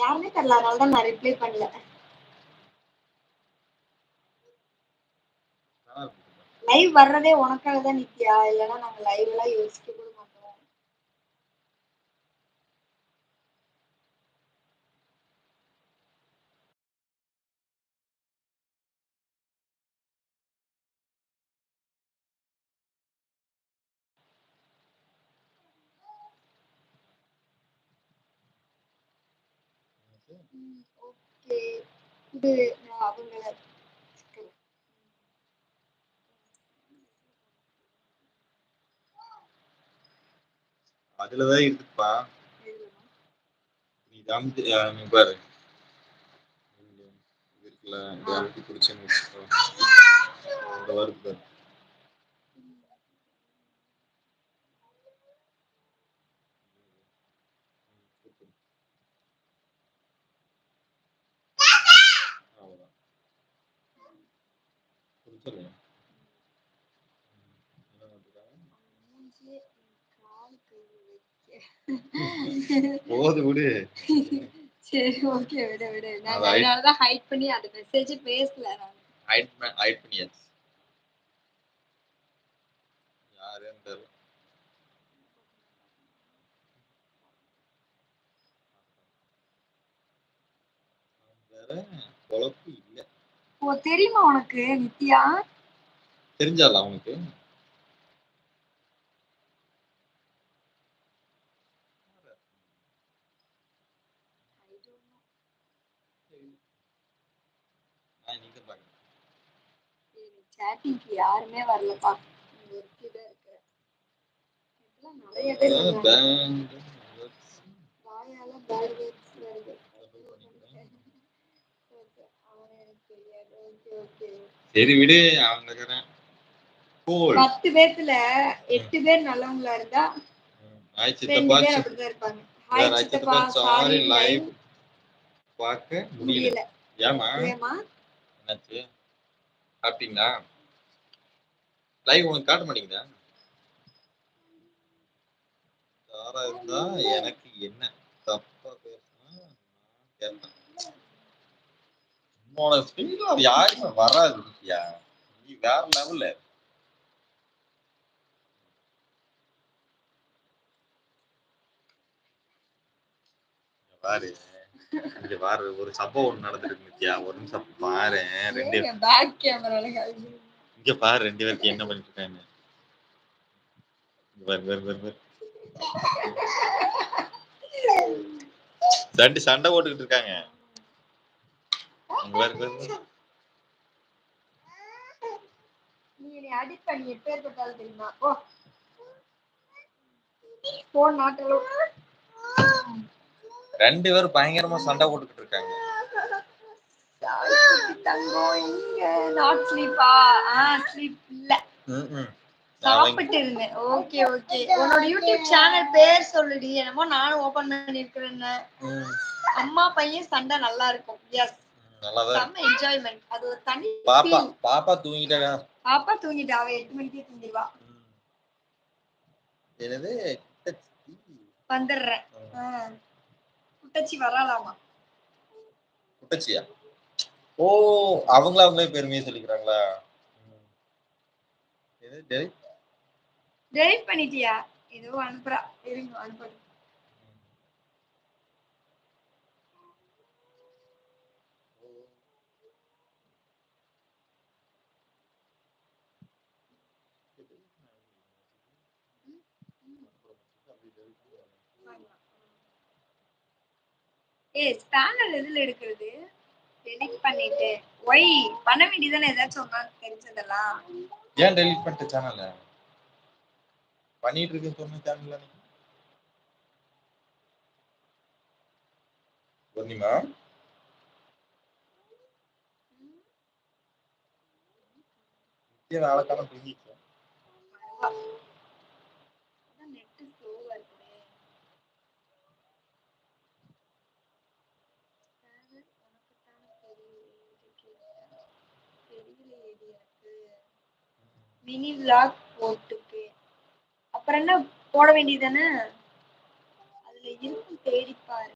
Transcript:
யாருமே தெரியல, அதனால தான் நான் ரிப்ளை பண்ணல. லைவ் வர்றதே உனக்காக தான் நித்யா, இல்லைன்னா நாங்க லைவ் எல்லாம் யோசிக்க கூட மாட்டோம். ஓகே, இது அவங்கள அதுலதான் இருக்குப்பா. நீ பாரு இருக்குல்ல, அழுத்தி குடிச்சேன்னு வருது. போது விடு. சரி ஓகே, விடு விடு. நான் அதனாலதான் ஹைட் பண்ணி அந்த மெசேஜ் பேசல. நான் ஹைட் பண்ணியாச்சு. யாருன்னு தெரியல. குழப்பம் இல்ல. ஓ, தெரியுமா உனக்கு நித்யா? தெரிஞ்சால உனக்கு? சாட்டிங்க்கு யாருமே வரலப்பா. நிறைய பேர் வாயால பேட் வேர்ட்ஸ் வருது. சரி விடு, அவங்க 10 பேர்த்துல 8 பேர் நல்லவங்களா இருந்தா 2 பேர் அப்படிதான் இருப்பாங்க. ஹாய் சித்தப்பா, சாரி லைவ் பார்க்க முடியல. ஏமா என்னாச்சு? சாப்பிட்டீங்களா? லைவ் உனக்கு காட்ட மாட்டேங்குதா? யாரா இருந்தா எனக்கு என்ன தப்பா பேசுனா கேட்பேன். உன்னோட ஸ்பீட்ல அது யாருமே வராது. நீ வேற லெவல்ல. பாரு, இங்க பாரு, ஒரு சம்பவம் ஒண்ணு நடந்துருக்கு நித்யா. ஒரு நிமிஷம் பாரு. பேக் கேமரால இங்க பாரு, 2 பேருக்கு என்ன பண்ணிட்டு இருக்காங்க. சண்டை போட்டுக்கிட்டு இருக்காங்க. நீ அடிட் பண்ணி எப்பேற்பட்டாலும் தெரியுமா? ஓ போன் நாட் அலோ. 2 பேரும் பயங்கரமா சண்டை போட்டுக்கிட்டு இருக்காங்க. தங்கம் எங்க? நாட் ஸ்லீப்பா? ஸ்லீப் இல்ல, சாப்பிட்டு இருந்தேன். Okay okay. உன்னோட யூடியூப் சேனல் பேர் சொல்லுடி. என்னமோ நானும் ஓபன் பண்ணிருக்கிறேன்னு. அம்மா பையன் சண்டை நல்லா இருக்கும். எஸ், செம்ம என்ஜாய்மெண்ட். அது ஒரு தனி பாப்பா தூங்கிட்டா. பாப்பா தூங்கிட்டா. அவ 8 மணிக்கே தூங்கிடுவா. என்னது வந்துடுறேன். குட்டச்சி வராலாமா? குட்டச்சியா? ஓ, அவங்களே பெருமையா சொல்லிக்கிறாங்களா? டெலிட் பண்ணிட்டியா? ஏதோ அனுப்புறா, இருங்க அனுப்பு. ஸ்பேனர் எதுல எடுக்கிறது? டெலிட் பண்ணிட்டு ஒய் பண்ண வேண்டியதானே. ஏதாச்சும் ஒண்ணா தெரிஞ்சதெல்லாம் ஏன் டெலிட் பண்ணிட்ட சேனலை? பண்ணிட்டு இருக்குன்னு சொன்ன சேனல்ல ஒண்ணுமா? நாளைக்கான தூங்கிட்டேன். நெட் ஸ்லோவா இருக்குமே. மினி விளாக் போட்டுக்கு அப்புறம் என்ன போட வேண்டியதானே? அதுல இருக்கும் தேடிப்பாரு.